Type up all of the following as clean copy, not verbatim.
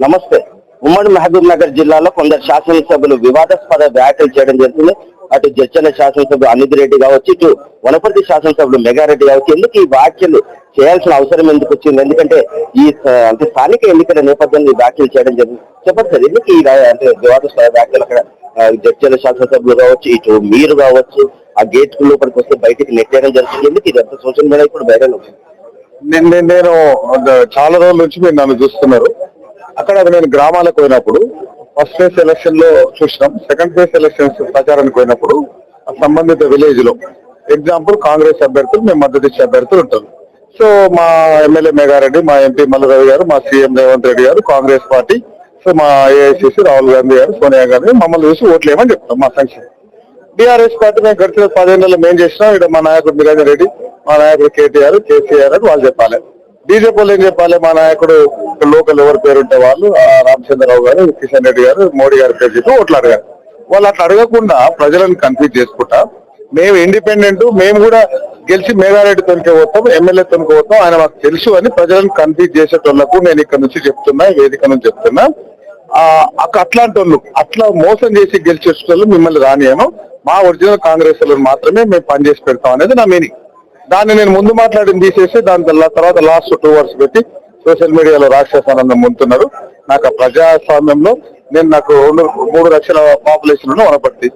నమస్తే. ఉమ్మడి మహబూబ్ నగర్ జిల్లాలో కొందరు శాసనసభ్యులు వివాదాస్పద వ్యాఖ్యలు చేయడం జరుగుతుంది. అటు జడ్చల శాసనసభ్యులు అనిల్ రెడ్డి కావచ్చు, ఇటు వనపర్తి శాసనసభ్యులు మెగారెడ్డి కావచ్చు. ఎందుకు ఈ వ్యాఖ్యలు చేయాల్సిన అవసరం ఎందుకు వచ్చింది? ఎందుకంటే ఈ అంటే స్థానిక ఎన్నికల నేపథ్యంలో ఈ వ్యాఖ్యలు చేయడం జరిగింది. చెప్పండి సార్, ఎందుకు ఈ అంటే వివాదాస్పద వ్యాఖ్యలు అక్కడ జడ్చల శాసనసభ్యులు కావచ్చు, ఇటు మీరు కావచ్చు, ఆ గేట్ లోపలికి వస్తే బయటికి నెట్టేయడం జరుగుతుంది. ఎందుకు ఇది అంత సోషల్ మీడియా ఇప్పుడు వైరల్ అవుతుంది? నేను చాలా రోజుల నుంచి మీరు నన్ను చూస్తున్నారు. అక్కడ నేను గ్రామాలకు పోయినప్పుడు ఫస్ట్ ఫేజ్ ఎలక్షన్ లో చూసినాం, సెకండ్ ఫేజ్ ఎలక్షన్స్ ప్రచారానికి పోయినప్పుడు సంబంధిత విలేజ్ లో ఎగ్జాంపుల్ కాంగ్రెస్ అభ్యర్థులు, మేము మద్దతు ఇచ్చే అభ్యర్థులు ఉంటారు. సో మా ఎమ్మెల్యే మెగారెడ్డి, మా ఎంపీ మల్లారావు గారు, మా సీఎం రేవంత్ రెడ్డి గారు, కాంగ్రెస్ పార్టీ, సో మా ఏఐసిసి రాహుల్ గాంధీ గారు, సోనియా గాంధీ మమ్మల్ని చూసి ఓట్లు ఏమని చెప్తాం. మా సంక్షేమం బీఆర్ఎస్ పార్టీ మేము గడిచిన 10 ఏళ్లలో మేము చేసినాం. ఇక్కడ మా నాయకుడు నిరంజన్ రెడ్డి, మా నాయకుడు కేటీఆర్, కేసీఆర్ అని వాళ్ళు చెప్పాలి. బీజేపీ వాళ్ళు ఏం చెప్పాలి? మా నాయకుడు లోకల్ ఎవరి పేరుంటే వాళ్ళు రామచంద్రరావు గారు, కిషన్ రెడ్డి గారు, మోడీ గారి పేరు చెప్పి ఓట్లు అడగారు. వాళ్ళు అట్లా అడగకుండా ప్రజలను కన్ఫ్యూజ్ చేసుకుంటా మేము ఇండిపెండెంట్, మేము కూడా గెలిచి మేఘారెడ్డి తొనికి పోతాం, ఎమ్మెల్యే తొనికి పోతాం, ఆయన మాకు తెలుసు అని ప్రజలను కన్ఫ్యూజ్ చేసేటోళ్లకు నేను ఇక్కడ నుంచి చెప్తున్నా, వేదిక నుంచి చెప్తున్నా. అట్లాంటి వాళ్ళు అట్లా మోసం చేసి గెలిచేటోళ్ళు మిమ్మల్ని రానియను. మా ఒరిజినల్ కాంగ్రెస్ వాళ్ళని మాత్రమే మేము పనిచేసి పెడతాం అనేది నా మీనింగ్. దాన్ని నేను ముందు మాట్లాడింది తీసేసి దాని తర్వాత లాస్ట్ 2 అవర్స్ పెట్టి సోషల్ మీడియాలో రాక్షసానందం ముందుతున్నారు. నాకు ఆ ప్రజాస్వామ్యంలో నాకు 3 లక్షల పాపులేషన్ వనపర్తి.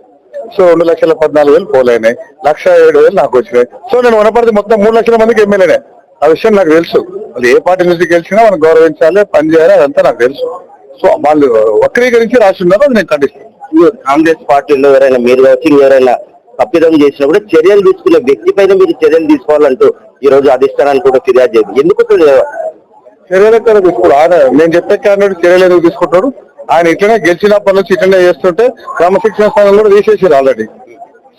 సో 2,14,000 పోలైనాయి, 1,07,000 నాకు వచ్చినాయి. సో నేను వనపర్తి మొత్తం 3 లక్షల మందికి ఎమ్మెల్యేనే. ఆ విషయం నాకు తెలుసు. వాళ్ళు ఏ పార్టీ నుంచి గెలిచినా మనం గౌరవించాలి, పనిచేయాలి, అదంతా నాకు తెలుసు. సో వాళ్ళు వక్రీకరించి రాసి ఉన్నారు, అది నేను ఖండిస్తాను. కాంగ్రెస్ పార్టీలో ఎవరైనా మీరు కావచ్చు, ఎవరైనా తప్పిదం చేసినప్పుడు చర్యలు తీసుకునే వ్యక్తి పైన మీరు చర్యలు తీసుకోవాలంటూ ఈ రోజు అధిష్టానాన్ని కూడా ఫిర్యాదు చేయండి. ఎందుకు చర్యలు ఎక్కడ తీసుకోడు? ఆయన నేను చెప్పే క్యాండిడేట్ చర్యలు ఎందుకు తీసుకుంటాడు? ఆయన ఇట్లనే గెలిచినప్పటి నుంచి ఇట్లనే చేస్తుంటే క్రమశిక్షణ స్థానం కూడా తీసేసారు ఆల్రెడీ.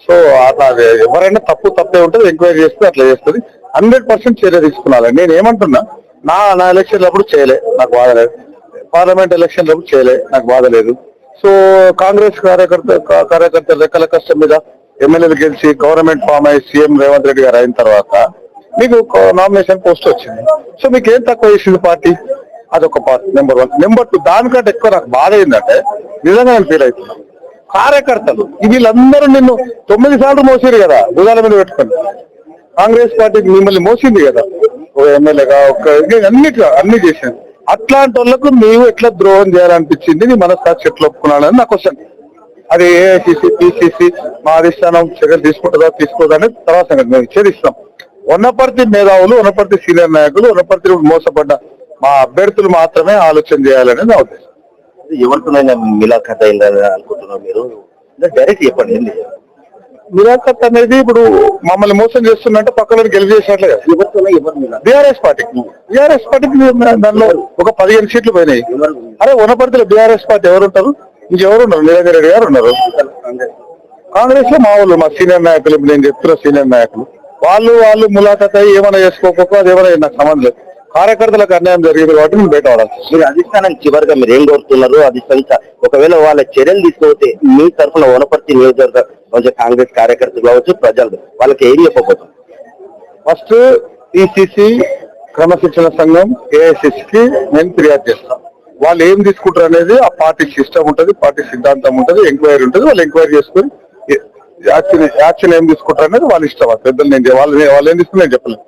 సో అట్లా ఎవరైనా తప్పే ఉంటుంది, ఎంక్వైరీ చేస్తే అట్లా చేస్తుంది. 100% చర్య తీసుకున్నాను. నేను ఏమంటున్నా, నా ఎలక్షన్లప్పుడు చేయలే, నాకు బాధ లేదు. పార్లమెంట్ ఎలక్షన్లప్పుడు చేయలే, నాకు బాధ లేదు. సో కాంగ్రెస్ కార్యకర్త రెక్కల కష్టం మీద ఎమ్మెల్యేలు గెలిచి గవర్నమెంట్ ఫామ్ అయ్యి సీఎం రేవంత్ రెడ్డి గారు అయిన తర్వాత మీకు నామినేషన్ పోస్ట్ వచ్చింది. సో మీకు ఏం తక్కువ చేసింది పార్టీ? అదొక పార్టీ నెంబర్ 1. నెంబర్ 2, దానికంటే ఎక్కువ నాకు బాధ ఏంటంటే నిజంగా నేను ఫీల్ అవుతున్నాను. కార్యకర్తలు వీళ్ళందరూ నిన్ను 9 సార్లు మోసారు కదా భుజాల మీద పెట్టుకొని. కాంగ్రెస్ పార్టీ మిమ్మల్ని మోసింది కదా, ఒక ఎమ్మెల్యేగా, అన్ని చేసింది. అట్లాంటి వాళ్ళకు నీవు ఎట్లా ద్రోహం చేయాలనిపించింది? నీ మనస్సాక్షి ఎట్లా ఒప్పుకున్నానని నా క్వశ్చన్. అది ఏఐసిసి, పిసిసి మా అధిష్టానం చర్యలు తీసుకుంటుందా తీసుకోదా అనేది తర్వాత సంగతి. మేము ఛేదిస్తాం. వనపర్తి మేధావులు, వనపర్తి సీనియర్ నాయకులు, వనపర్తి మోసపడ్డ మా అభ్యర్థులు మాత్రమే ఆలోచన చేయాలనేది నా ఉద్దేశం. ఎవరితోనైనా మిలాఖత్ అయిందని అనుకుంటున్నాం మీరు? డైరెక్ట్ చెప్పండి. మిలాఖత్ అనేది ఇప్పుడు మమ్మల్ని మోసం చేస్తున్నట్టే పక్కన గెలిచేసినట్లే కదా. బీఆర్ఎస్ పార్టీకి దానిలో ఒక 15 సీట్లు పోయినాయి. అరే వనపర్తిలో బీఆర్ఎస్ పార్టీ ఎవరుంటారు? ఇంకెవరు ఉన్నారు? నిరంజన్ రెడ్డి గారు ఉన్నారు. కాంగ్రెస్ లో మా వాళ్ళు, మా సీనియర్ నాయకులు, నేను చెప్తున్న సీనియర్ నాయకులు, వాళ్ళు ములాఖత్ అయ్యి ఏమైనా చేసుకోకపోతే అది ఏమైనా నాకు సంబంధం లేదు. కార్యకర్తలకు అన్యాయం జరిగింది కాబట్టి మేము బయట పడాలి. మీరు అధిష్టానం చివరిగా మీరు ఏం కోరుతున్నారు? అధిష్టానం ఒకవేళ వాళ్ళ చర్యలు తీసుకోతే మీ తరఫున వనపర్తి నియోజకవర్గ కొంచెం కాంగ్రెస్ కార్యకర్తలు కావచ్చు, ప్రజలు వాళ్ళకి ఏం చెప్పబోతుంది? ఫస్ట్ పిసిసి, క్రమశిక్షణ సంఘం, ఏఐసిసికి నేను ఫిర్యాదు చేస్తాను. వాళ్ళు ఏం తీసుకుంటారు అనేది ఆ పార్టీ సిస్టమ్ ఉంటుంది, పార్టీ సిద్ధాంతం ఉంటుంది, ఎంక్వైరీ ఉంటుంది. వాళ్ళు ఎంక్వైరీ చేసుకుని యాక్షన్ ఏం తీసుకుంటారు అనేది వాళ్ళ ఇష్టం. పెద్దలు నేను వాళ్ళు ఏం తీసుకుని నేను చెప్పలేదు.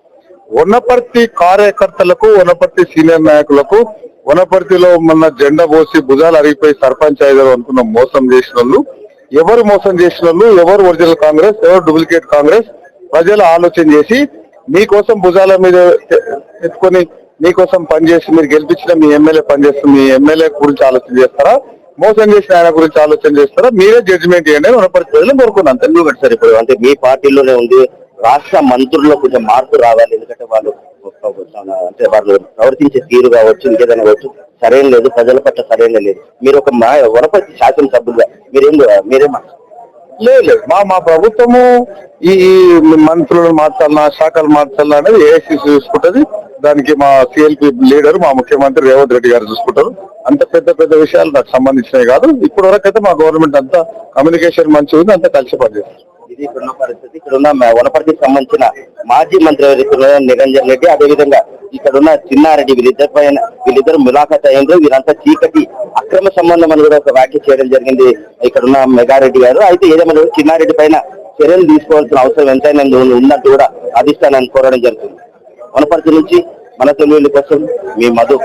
వనపర్తి కార్యకర్తలకు, వనపర్తి సీనియర్ నాయకులకు, వనపర్తిలో మొన్న జెండా పోసి భుజాలు అరిగిపోయి సర్పంచ్ అయ్యారు అనుకున్న మోసం చేసిన వాళ్ళు, ఎవరు మోసం చేసిన వాళ్ళు, ఎవరు ఒరిజినల్ కాంగ్రెస్, ఎవరు డూప్లికేట్ కాంగ్రెస్, ప్రజలు ఆలోచన చేసి మీకోసం భుజాల మీద ఎత్తుకొని మీకోసం పనిచేసి మీరు గెలిపించిన మీ ఎమ్మెల్యే పనిచేస్తున్న మీ ఎమ్మెల్యే గురించి ఆలోచన చేస్తారా, మోసం చేసిన ఆయన గురించి ఆలోచన చేస్తారా? మీరే జడ్జిమెంట్ చేయండి వనపర్తి ప్రజలు కోరుకున్నాను. ఎందుకంటే సార్ ఇప్పుడు అంటే మీ పార్టీలోనే ఉంది, రాష్ట్ర మంత్రుల్లో కొంచెం మార్పు రావాలి. ఎందుకంటే వాళ్ళు ప్రవర్తించే తీరు కావచ్చు, ఇంకేదైనా కావచ్చు, సరైన లేదు, ప్రజల పట్ల సరైన లేదు. మీరు ఒక వనపర్తి శాసనసభ్యులుగా మీరేం లేదు. మా ప్రభుత్వము ఈ మంత్రులను మార్చాలన్నా, శాఖలు మార్చాలన్నా అనేది ఏఐసిసి చూసుకుంటది. దానికి మా సిఎల్పి లీడర్, మా ముఖ్యమంత్రి రేవంత్ రెడ్డి గారు చూసుకుంటారు. అంత పెద్ద విషయాలు నాకు సంబంధించినవి కాదు. ఇప్పటి వరకు అయితే మా గవర్నమెంట్ అంతా కమ్యూనికేషన్ మంచిగా ఉంది, అంతా కలిసి పనిచేస్తారు. ఇది ఇప్పుడున్న పరిస్థితి. ఇక్కడున్న వనపర్తికి సంబంధించిన మాజీ మంత్రి నిరంజన్ రెడ్డి, అదేవిధంగా ఇక్కడ ఉన్న చిన్నారెడ్డి వీళ్ళిద్దరు ములాఖాత్ అయ్యిండ్రు. వీరంతా చీకటి అక్రమ సంబంధం అని కూడా ఒక వ్యాఖ్య చేయడం జరిగింది ఇక్కడ ఉన్న మెగారెడ్డి గారు. అయితే ఏదేమైనా చిన్నారెడ్డి పైన చర్యలు తీసుకోవాల్సిన అవసరం ఎంతైనా ఉన్నట్టు కూడా అధిష్టానాన్ని కోరడం జరుగుతుంది. వనపర్తి నుంచి మన తెలుగు కోసం మీ మధు.